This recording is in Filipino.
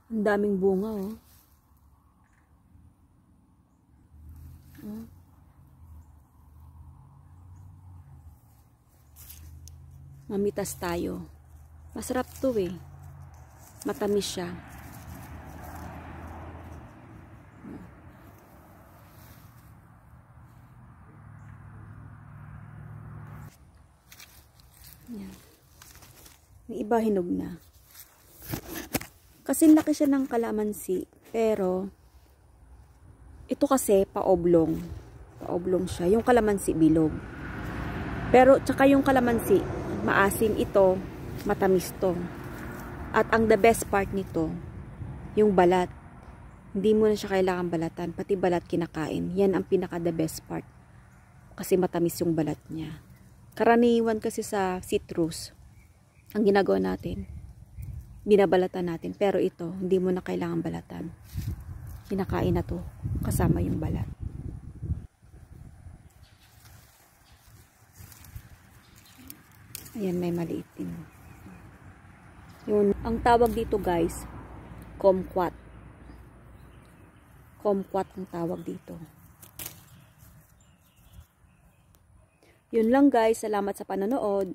Ang daming bunga, oh. Mamitas tayo. Masarap to eh. Matamis siya. Yan. May iba hinog na. Kasi laki siya ng kalamansi. Pero, ito kasi paoblong. Paoblong siya. Yung kalamansi bilog. Pero, tsaka yung kalamansi, maasim ito, matamis to. At ang the best part nito, yung balat. Hindi mo na siya kailangan balatan. Pati balat kinakain. Yan ang pinaka the best part. Kasi matamis yung balat niya. Karaniwan kasi sa citrus, ang ginagawa natin, binabalatan natin. Pero ito, hindi mo na kailangan balatan. Kinakain na to, kasama yung balat. Ayan, may maliit din. Yun, ang tawag dito guys, kumquat. Kumquat ang tawag dito. Yun lang guys, salamat sa panonood.